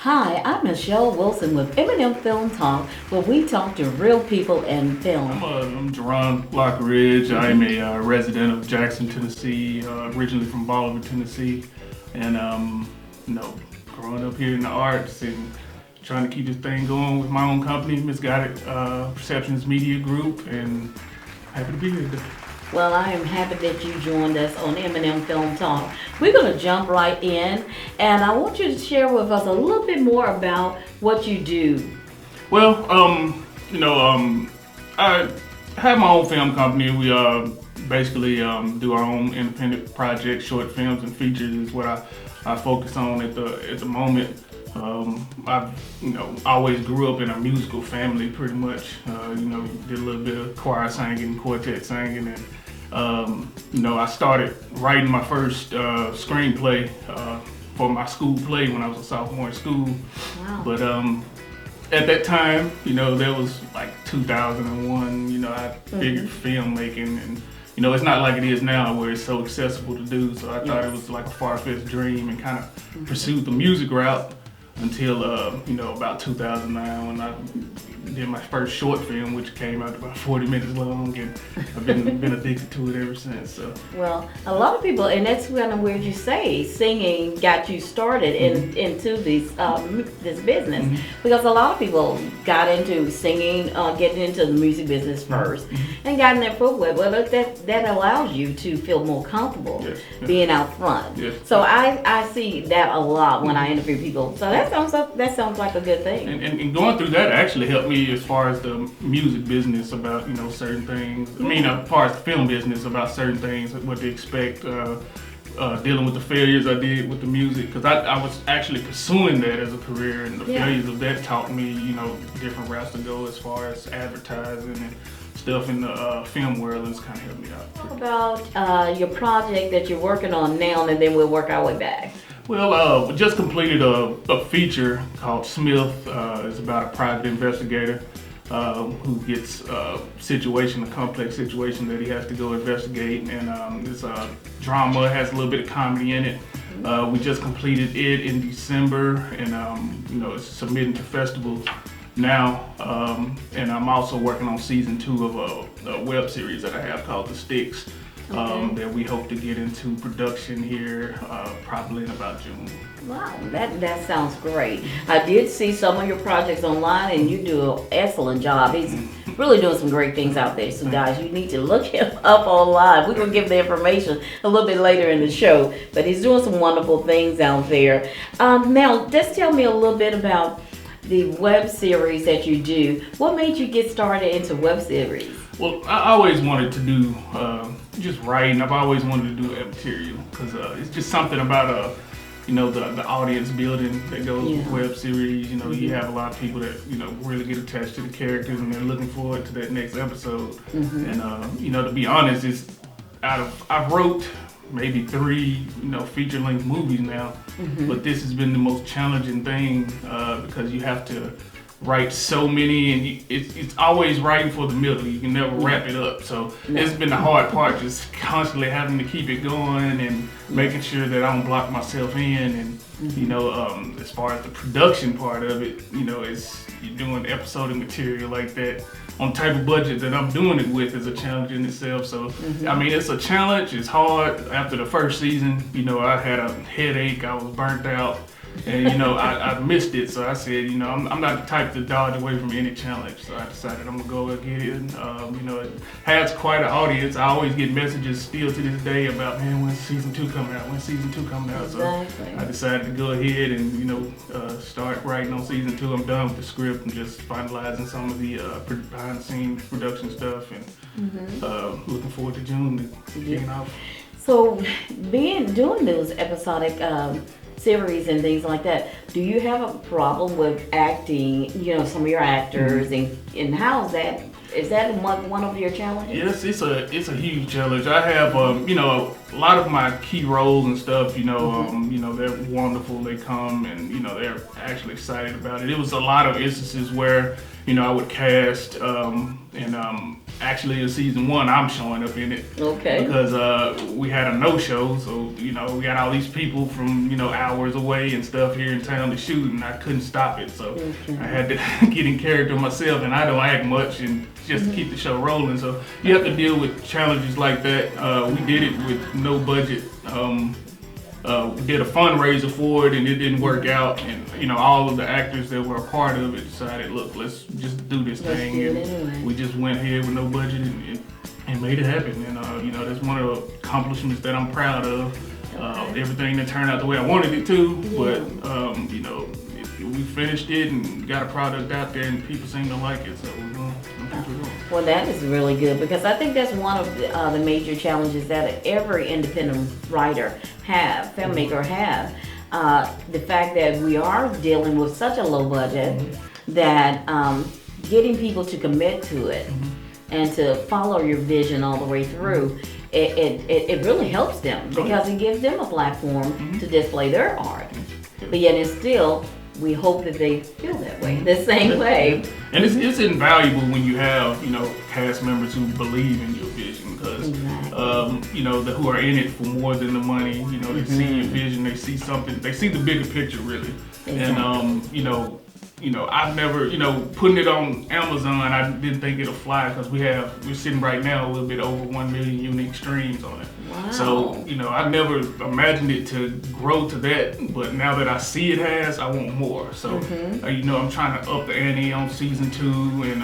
Hi, I'm Michelle Wilson with M&M Film Talk, where we talk to real people in film. I'm Jaron Lockridge. I'm a resident of Jackson, Tennessee, originally from Bolivar, Tennessee, and growing up here in the arts and trying to keep this thing going with my own company, Misguided Perceptions Media Group, and happy to be here today. Well, I am happy that you joined us on M&M Film Talk. We're going to jump right in, and I want you to share with us a little bit more about what you do. Well, I have my own film company. We basically do our own independent projects, short films and features is what I focus on at the moment. I've always grew up in a musical family pretty much. Did a little bit of choir singing, quartet singing, and I started writing my first screenplay for my school play when I was a sophomore in school. Wow. But at that time, that was like 2001. I figured filmmaking, and it's not like it is now where it's so accessible to do. So I thought it was like a far-fetched dream, and kind of pursued the music route until about 2009 when I did my first short film, which came out about 40 minutes long, and I've been addicted to it ever since. So. Well, a lot of people, and that's kind of weird you say, singing got you started into this business, because a lot of people got into singing, getting into the music business first, and got in their footwear. Well, that allows you to feel more comfortable being out front. Yes. So I see that a lot when I interview people. So that sounds like a good thing. And going through that actually helped me as far as the music business about certain things. I mean, as far as the film business about certain things, what to expect. Dealing with the failures I did with the music, because I was actually pursuing that as a career, and the failures of that taught me different routes to go as far as advertising and stuff in the film world, and it's kind of helped me out. Talk about your project that you're working on now, and then we'll work our way back. Well, we just completed a feature called Smith. It's about a private investigator who gets a complex situation that he has to go investigate, and it's a drama. It has a little bit of comedy in it. We just completed it in December, and it's submitting to festivals now, and I'm also working on season 2 of a web series that I have called The Sticks. That we hope to get into production here probably in about June. Wow, that sounds great. I did see some of your projects online, and you do an excellent job. He's really doing some great things out there. So guys, you need to look him up online. We're going to give the information a little bit later in the show, but he's doing some wonderful things out there. Now, just tell me a little bit about the web series that you do. What made you get started into web series? Well, I always wanted to do just writing. I've always wanted to do material, because it's just something about the audience building that goes with web series. You have a lot of people that really get attached to the characters, and they're looking forward to that next episode. And to be honest, I've wrote maybe 3 feature-length movies now, but this has been the most challenging thing because you have to write so many, and it's always writing for the middle. You can never wrap it up. So it's been the hard part, just constantly having to keep it going and making sure that I don't block myself in. And as far as the production part of it, it's you're doing episodic material like that on the type of budget that I'm doing it with is a challenge in itself. So I mean, it's a challenge. It's hard. After the first season, I had a headache. I was burnt out. And I missed it, so I said, I'm not the type to dodge away from any challenge. So I decided I'm gonna go and get it. And, it has quite an audience. I always get messages still to this day about, man, when's season 2 coming out? When's season 2 coming out? Exactly. So I decided to go ahead and start writing on season 2. I'm done with the script and just finalizing some of the behind the scenes production stuff, and looking forward to June and kicking off. So, doing those episodic series and things like that, do you have a problem with acting, some of your actors, and how is that one of your challenges? Yes, it's a huge challenge. I have a lot of my key roles and stuff, they're wonderful. They come and they're actually excited about it. It was a lot of instances where I would cast and actually in season 1, I'm showing up in it. Okay. Because we had a no-show, so we got all these people from hours away and stuff here in town to shoot, and I couldn't stop it, so I had to get in character myself, and I don't act much, and just to keep the show rolling. So you have to deal with challenges like that. We did it with no budget. We did a fundraiser for it, and it didn't work out. And all of the actors that were a part of it decided, look, let's just do this thing. Do it anyway. We just went ahead with no budget and made it happen. And that's one of the accomplishments that I'm proud of. Everything that turned out the way I wanted it to, but we finished it and got a product out there, and people seem to like it. So we're going to keep it going. Well, that is really good, because I think that's one of the major challenges that every independent writer filmmaker have. The fact that we are dealing with such a low budget that getting people to commit to it and to follow your vision all the way through, it really helps them, because it gives them a platform to display their art. But yet it's still, we hope that they feel that way, the same way. And it's invaluable when you have, cast members who believe in your vision, because, who are in it for more than the money. They see your vision, they see something, they see the bigger picture, really. Exactly. And, I've never, putting it on Amazon, I didn't think it'll fly, because we're sitting right now a little bit over 1 million unique streams on it. Wow. So, I never imagined it to grow to that, but now that I see it has, I want more. So, I'm trying to up the ante on season 2, and,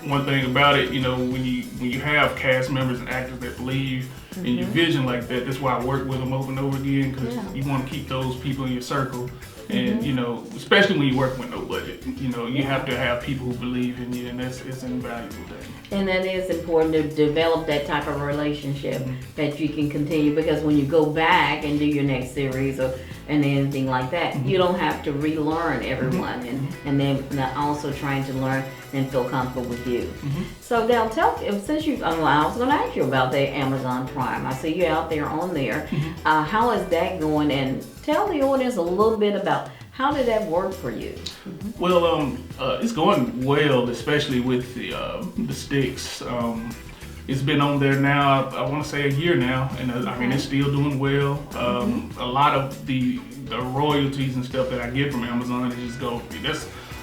one thing about it, when you have cast members and actors that believe in your vision like that, that's why I work with them over and over again, because you want to keep those people in your circle. And especially when you work with no budget, you have to have people who believe in you, and it's an invaluable thing. And that is important, to develop that type of relationship that you can continue, because when you go back and do your next series and anything like that, you don't have to relearn everyone, and then also trying to learn and feel comfortable with you. So now since I was going to ask you about the Amazon Prime. I see you out there on there. How is that going? And tell the audience a little bit about how did that work for you? Well, it's going well, especially with the sticks. It's been on there now, I want to say a year now, and I mean, it's still doing well. A lot of the royalties and stuff that I get from Amazon,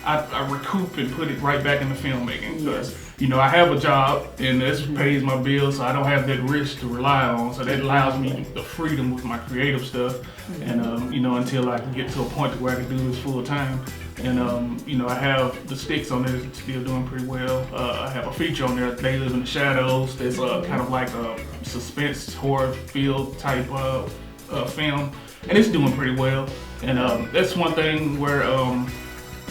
I recoup and put it right back into filmmaking, because I have a job, and this pays my bills, so I don't have that risk to rely on. So that allows me the freedom with my creative stuff, and until I can get to a point where I can do this full time. And I have the sticks on there still doing pretty well. I have a feature on there, They Live in the Shadows. That's kind of like a suspense horror field type film, and it's doing pretty well. And that's one thing where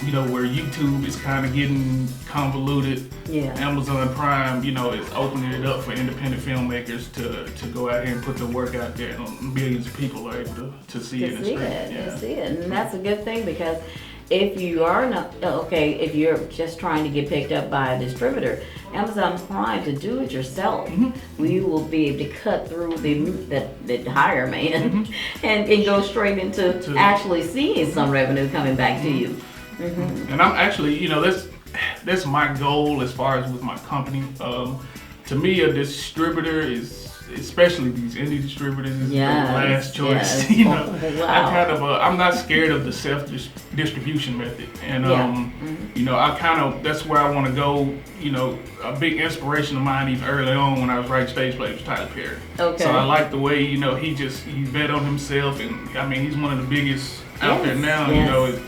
where YouTube is kind of getting convoluted. Amazon Prime, is opening it up for independent filmmakers to go out here and put their work out there, and millions of people are able to see it and stream it. See it, and that's a good thing, because if you are not if you're just trying to get picked up by a distributor, Amazon Prime, to do it yourself, we will be able to cut through the hire man and go straight into actually seeing some revenue coming back to you. And I'm actually, that's my goal as far as with my company. To me, a distributor is, especially these indie distributors, is the last choice. I'm not scared of the self-distribution method, and that's where I want to go. A big inspiration of mine, even early on when I was writing stage plays, was Tyler Perry. So I like the way he bet on himself, and I mean, he's one of the biggest out there now,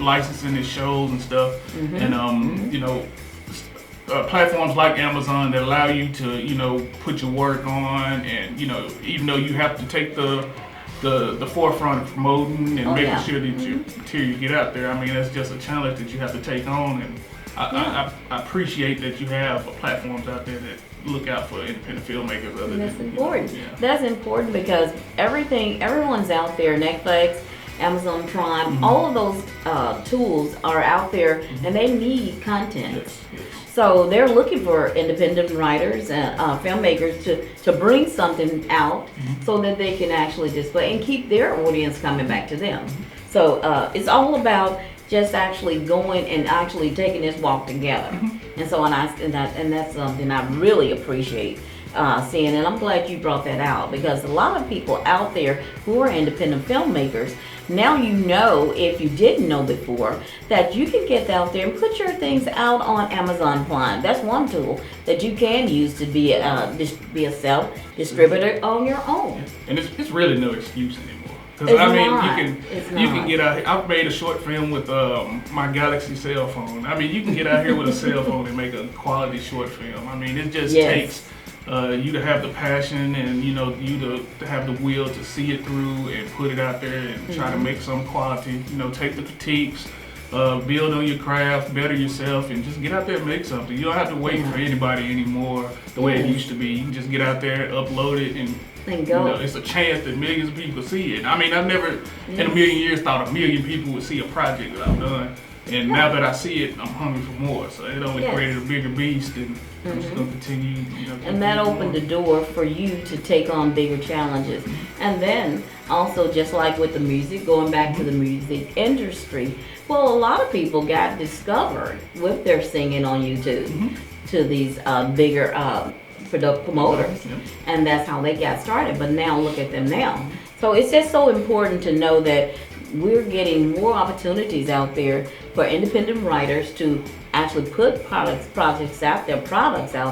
licensing his shows and stuff, and platforms like Amazon that allow you to put your work on, and even though you have to take the forefront of promoting and making sure that your material get out there, I mean, that's just a challenge that you have to take on, and I appreciate that you have platforms out there that look out for independent filmmakers. That's important. That's important, because everyone's out there. Netflix, Amazon Prime, all of those tools are out there, and they need content. So they're looking for independent writers and filmmakers to bring something out so that they can actually display and keep their audience coming back to them. So it's all about just actually going and actually taking this walk together. And so, and that's something I really appreciate seeing, and I'm glad you brought that out, because a lot of people out there who are independent filmmakers, now you know, if you didn't know before, that you can get out there and put your things out on Amazon Prime. That's one tool that you can use to be a self-distributor on your own. And it's really no excuse anymore. Because I mean, you can get out here. I've made a short film with my Galaxy cell phone. I mean, you can get out here with a cell phone and make a quality short film. I mean, it just takes you to have the passion, and you to have the will to see it through and put it out there and try to make some quality. Take the critiques, build on your craft, better yourself, and just get out there and make something. You don't have to wait for anybody anymore the way it used to be. You can just get out there, upload it, and go. It's a chance that millions of people see it. I mean, I've never in a million years thought a million people would see a project that I've done. And now that I see it, I'm hungry for more. So it only created a bigger beast, and I'm just going to continue. And that opened the door for you to take on bigger challenges. And then also, just like with the music, going back to the music industry, well, a lot of people got discovered with their singing on YouTube to these bigger promoters. And that's how they got started. But now look at them now. So it's just so important to know that we're getting more opportunities out there for independent writers to actually put products out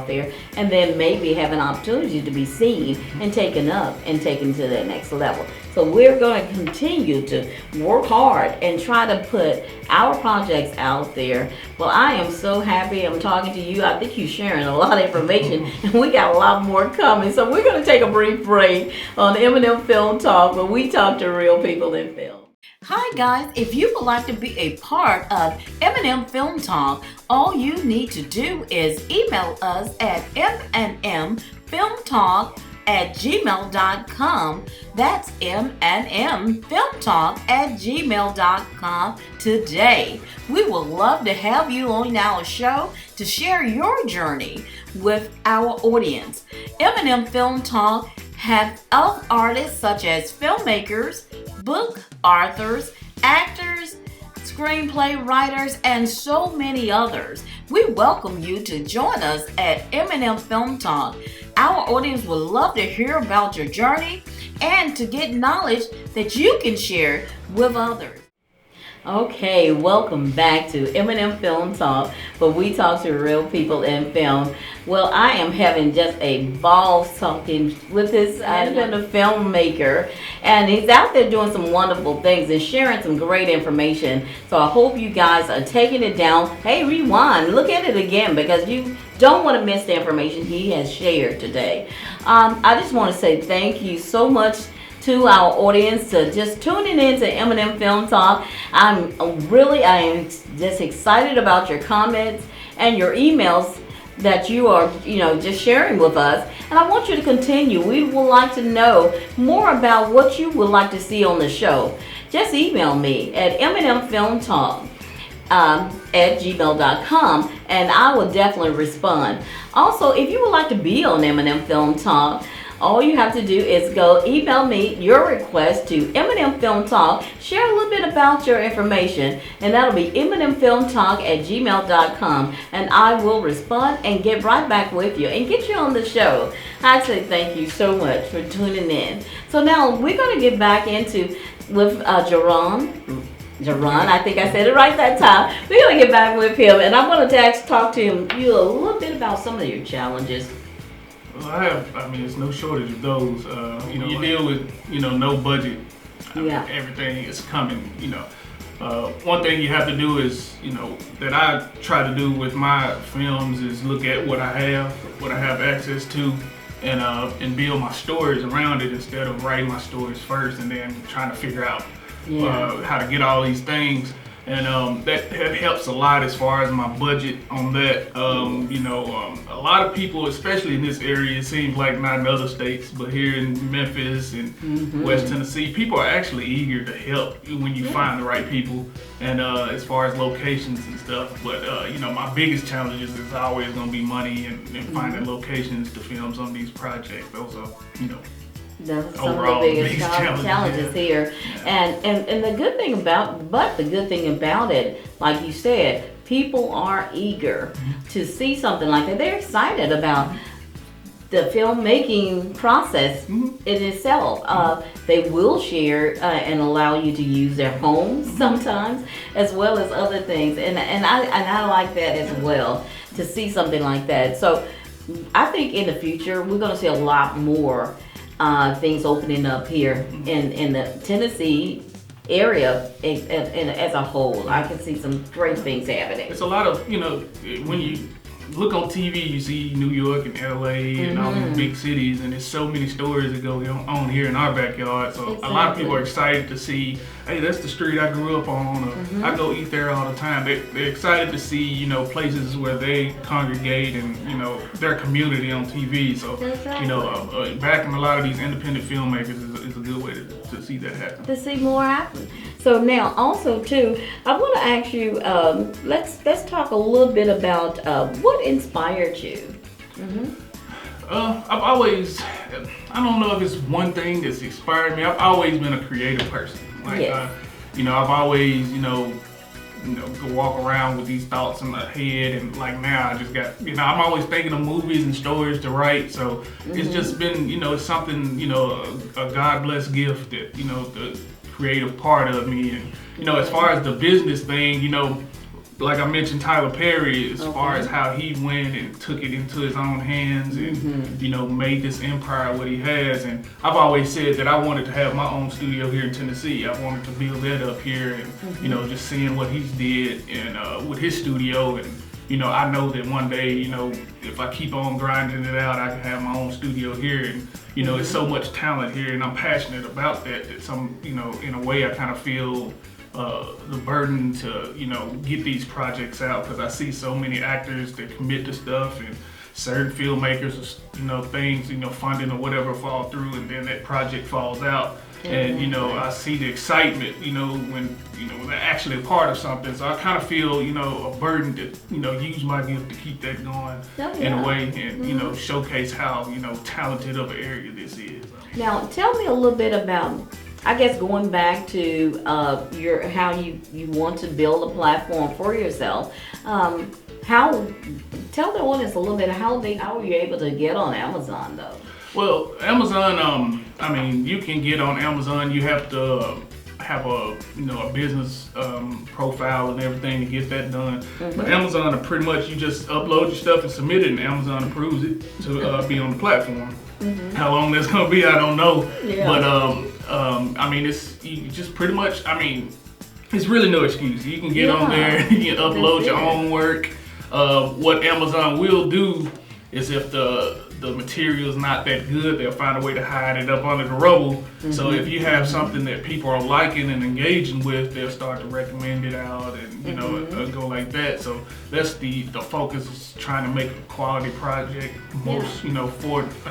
there, and then maybe have an opportunity to be seen and taken up and taken to the next level. So we're going to continue to work hard and try to put our projects out there. Well, I am so happy I'm talking to you. I think you're sharing a lot of information, and we got a lot more coming. So we're going to take a brief break on M&M Film Talk, where we talk to real people in film. Hi guys, if you would like to be a part of M&M Film Talk, all you need to do is email us at mnmfilmtalk@gmail.com. That's mnmfilmtalk@gmail.com today. We would love to have you on our show to share your journey with our audience. M&M Film Talk have artists such as filmmakers, book authors, actors, screenplay writers, and so many others. We welcome you to join us at M&M Film Talk. Our audience would love to hear about your journey and to get knowledge that you can share with others. Okay, welcome back to M&M Film Talk, where we talk to real people in film. Well, I am having just a ball talking with this independent filmmaker, and he's out there doing some wonderful things and sharing some great information. So I hope you guys are taking it down. Hey, rewind, look at it again, because you don't want to miss the information he has shared today. I just want to say thank you so much to our audience to just tuning in to M&M Film Talk. I am just excited about your comments and your emails that you are, just sharing with us. And I want you to continue. We would like to know more about what you would like to see on the show. Just email me at mnmfilmtalk at gmail.com, and I will definitely respond. Also, if you would like to be on M&M Film Talk, all you have to do is go email me your request to M&M Film Talk. Share a little bit about your information, and that'll be mnmfilmtalk@gmail.com, and I will respond and get right back with you and get you on the show. I say thank you so much for tuning in. So now we're going to get back into with Jaron, I think I said it right that time. We're going to get back with him, and I'm going to talk to you a little bit about some of your challenges. Well, it's no shortage of those. You deal with, no budget. Everything is coming, One thing you have to do is, that I try to do with my films is look at what I have access to, and build my stories around it instead of writing my stories first and then trying to figure out how to get all these things. And that helps a lot as far as my budget on that. A lot of people, especially in this area, it seems like not in other states, but here in Memphis and West Tennessee, people are actually eager to help when you find the right people, and as far as locations and stuff. But my biggest challenges is always going to be money and finding locations to film some of these projects. Those are, That's some overall of the biggest challenges challenges here. Yeah. And the good thing about it, like you said, people are eager to see something like that. They're excited about the filmmaking process in itself. They will share and allow you to use their homes sometimes, as well as other things. And I like that as well, to see something like that. So I think in the future we're going to see a lot more things opening up here in the Tennessee area as a whole. I can see some great things happening. It's a lot of, when you look on TV, you see New York and LA and all these big cities, and there's so many stories that go on here in our backyard. So a lot of people are excited to see, hey, that's the street I grew up on, or I go eat there all the time. They're excited to see, places where they congregate and, their community on TV. So, backing a lot of these independent filmmakers is a good way to see that happen. To see more happen. So now, also too, I want to ask you. Let's talk a little bit about what inspired you. I've always, I don't know if it's one thing that's inspired me. I've always been a creative person. I've always, go walk around with these thoughts in my head, and like now I just got, I'm always thinking of movies and stories to write. So it's just been, it's something, a God-blessed gift that, the creative part of me. And, as far as the business thing, like I mentioned Tyler Perry, as far as how he went and took it into his own hands and, made this empire what he has. And I've always said that I wanted to have my own studio here in Tennessee. I wanted to build that up here and, just seeing what he's did and with his studio. And, I know that one day, if I keep on grinding it out, I can have my own studio here. And, it's so much talent here, and I'm passionate about that some, in a way I kind of feel the burden to, get these projects out, because I see so many actors that commit to stuff, and certain filmmakers, things, funding or whatever fall through, and then that project falls out. And, I see the excitement, when they're actually a part of something. So I kind of feel, a burden to, use my gift to keep that going in a way and, showcase how, talented of an area this is. Now, tell me a little bit about, I guess, going back to how you want to build a platform for yourself. Tell the audience a little bit how were you able to get on Amazon though? Well, Amazon, you can get on Amazon. You have to have a business profile and everything to get that done. But Amazon, pretty much you just upload your stuff and submit it, and Amazon approves it to be on the platform. How long that's gonna be, I don't know. But it's you just pretty much. It's really no excuse. You can get on there, you can upload your own work. What Amazon will do is if the material's not that good, they'll find a way to hide it up under the rubble. So if you have something that people are liking and engaging with, they'll start to recommend it out and go like that. So that's the focus, is trying to make a quality project most,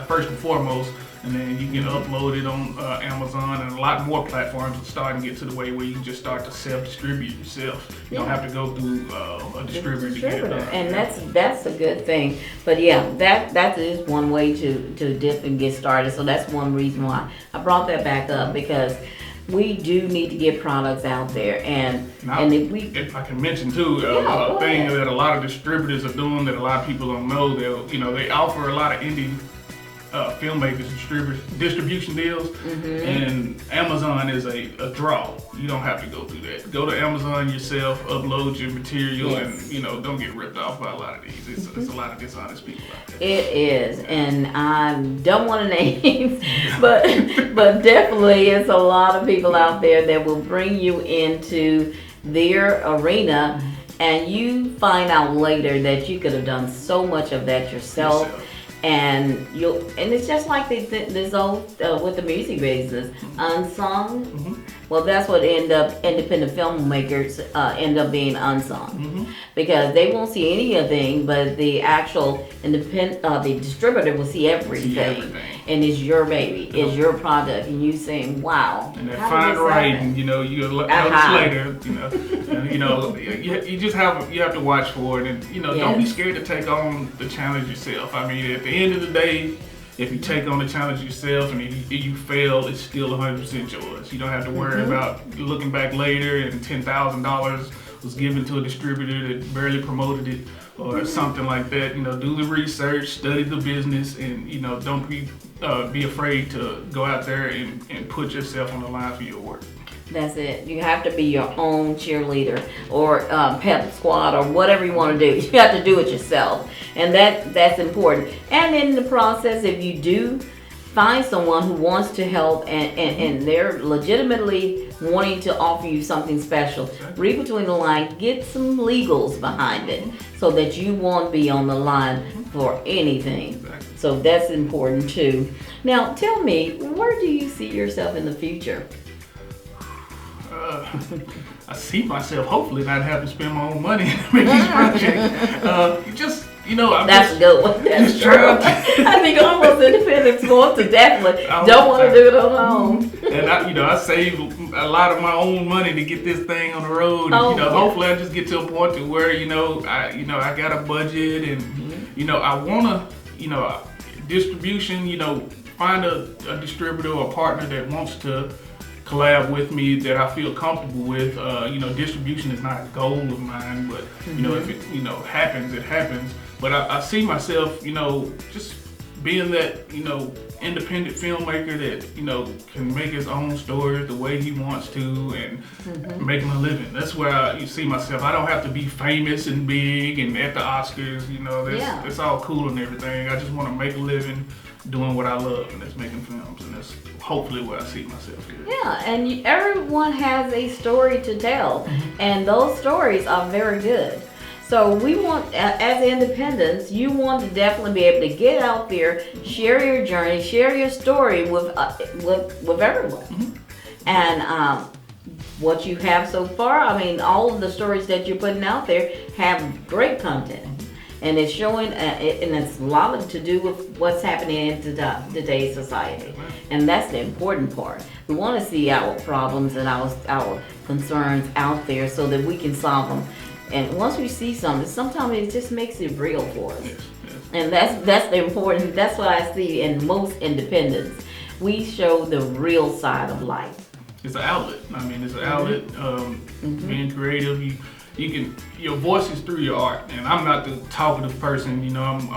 first and foremost. And then you can upload it on Amazon, and a lot more platforms are starting to get to the way where you can just start to self-distribute yourself. You don't have to go through a distributor to get it done. And that's a good thing. But that is one way to dip and get started. So that's one reason why I brought that back up, because we do need to get products out there. And if I can mention too, a thing that a lot of distributors are doing that a lot of people don't know, they offer a lot of indie filmmakers distribution deals, and Amazon is a draw. You don't have to go through that. Go to Amazon yourself, upload your material, and don't get ripped off by a lot of these. It's a lot of dishonest people out there. It is, and I don't want to name, but definitely it's a lot of people out there that will bring you into their arena, and you find out later that you could have done so much of that yourself. And it's just like this old with the music business, unsung. Well, that's what independent filmmakers end up being unsung, because they won't see anything, but the actual the distributor will see everything, and it's your baby, it's your product, and you saying, wow. And that fine writing, you notice later, you just have to watch for it, and don't be scared to take on the challenge yourself. At the end of the day, if you take on the challenge yourself and if you fail, it's still 100% yours. You don't have to worry about looking back later and $10,000 was given to a distributor that barely promoted it or something like that. Do the research, study the business, and don't be afraid to go out there and put yourself on the line for your work. That's it. You have to be your own cheerleader or pep squad or whatever you want to do. You have to do it yourself, and that's important. And in the process, if you do find someone who wants to help and they're legitimately wanting to offer you something special, read between the lines, get some legals behind it so that you won't be on the line for anything. So that's important too. Now, tell me, where do you see yourself in the future? I see myself hopefully not having to spend my own money to make these projects. That's a good one. That's true. I think almost independents want to definitely don't want to do it on their own. And I save a lot of my own money to get this thing on the road. And, hopefully I just get to a point to where I got a budget and I wanna distribution. Find a distributor or a partner that wants to collab with me that I feel comfortable with. Distribution is not a goal of mine, but if it happens, it happens. But I see myself, just being that independent filmmaker that can make his own stories the way he wants to and making a living. That's where you see myself. I don't have to be famous and big and at the Oscars. It's all cool and everything. I just want to make a living doing what I love, and that's making films, and that's hopefully where I see myself here. Yeah, and everyone has a story to tell, and those stories are very good. So we want, as independents, you want to definitely be able to get out there, share your journey, share your story with everyone. And what you have so far, all of the stories that you're putting out there have great content. And it's showing, and it's a lot to do with what's happening in today's society. And that's the important part. We want to see our problems and our concerns out there so that we can solve them. And once we see something, sometimes it just makes it real for us. And that's the important, that's what I see in most independents. We show the real side of life. It's an outlet. It's an outlet, being creative. Your voice is through your art, and I'm not the talkative person. I'm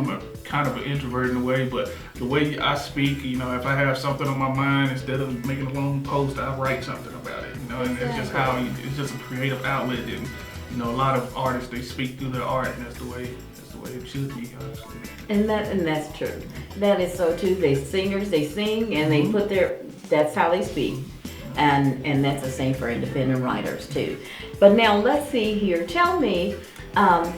a kind of an introvert in a way, but the way I speak, if I have something on my mind, instead of making a long post, I write something about it. And it's just it's just a creative outlet, and a lot of artists, they speak through their art, and that's the way it should be, honestly. And that's true. That is so too. They singers, they sing, and they put that's how they speak. And that's the same for independent writers too. But now let's see here. Tell me, how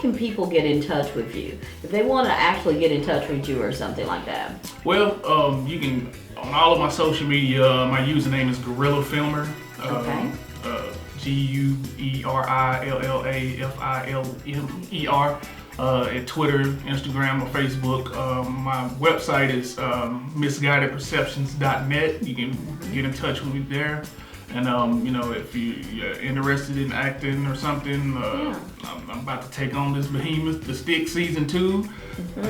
can people get in touch with you if they want to actually get in touch with you or something like that? Well, you can, on all of my social media, my username is Guerilla Filmer. Okay. GUERRAFILMER. At Twitter, Instagram, or Facebook. My website is misguidedperceptions.net. You can get in touch with me there. And if you're interested in acting or something, I'm about to take on this behemoth, The Stick Season 2.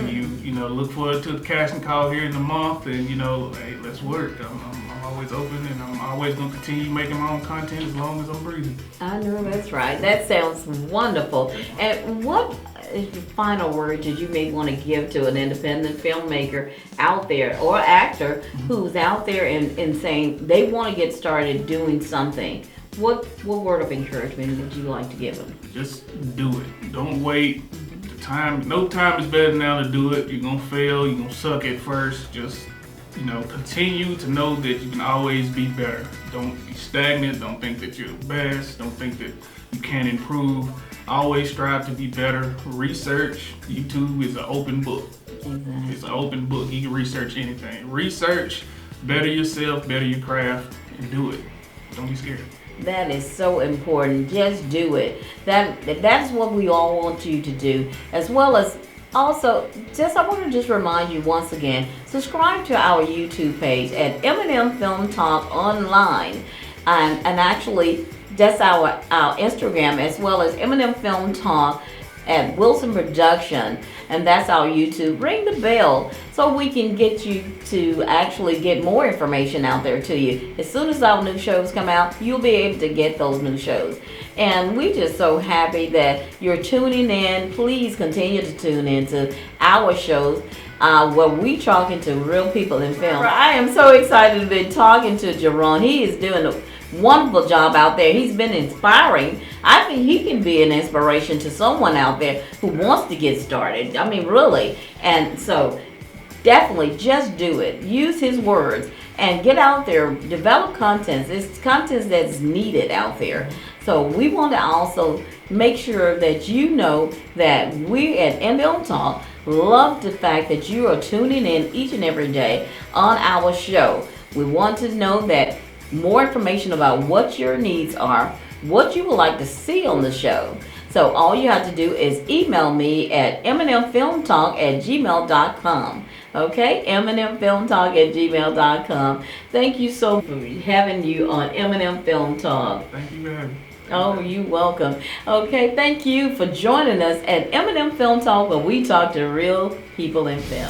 You look forward to the casting call here in a month, and hey, let's work. I'm always open, and I'm always going to continue making my own content as long as I'm breathing. I know that's right. That sounds wonderful. And what is the final word that you may want to give to an independent filmmaker out there or actor who's out there and saying they want to get started doing something? What word of encouragement would you like to give them? Just do it. Don't wait. No time is better now to do it. You're gonna fail. You're gonna suck at first. Just continue to know that you can always be better. Don't be stagnant. Don't think that you're the best. Don't think that you can't improve. Always strive to be better. Research. YouTube is an open book. Exactly. It's an open book. You can research anything. Research, better yourself, better your craft, and do it. Don't be scared. That is so important. Just do it. That's what we all want you to do. As well as also, I want to just remind you once again, subscribe to our YouTube page at M&M Film Talk Online. And actually, that's our Instagram, as well as M&M Film Talk at Wilson Production, and that's our YouTube. Ring the bell so we can get you to actually get more information out there to you. As soon as our new shows come out, you'll be able to get those new shows. And we're just so happy that you're tuning in. Please continue to tune in to our shows where we talking to real people in film. I am so excited to be talking to Jaron. He is doing a wonderful job out there. He's been inspiring. I think he can be an inspiration to someone out there who wants to get started. I mean, really. And so definitely just do it. Use his words and get out there. Develop content. It's content that's needed out there. So we want to also make sure that you know that we at M&M Film Talk love the fact that you are tuning in each and every day on our show. We want to know that more information about what your needs are, what you would like to see on the show. So all you have to do is email me at mnmfilmtalk@gmail.com. Okay, mnmfilmtalk@gmail.com. Thank you so much for having you on M&M Film Talk. Thank you for having me. Oh, you're welcome. Okay, thank you for joining us at M&M Film Talk, where we talk to real people in film.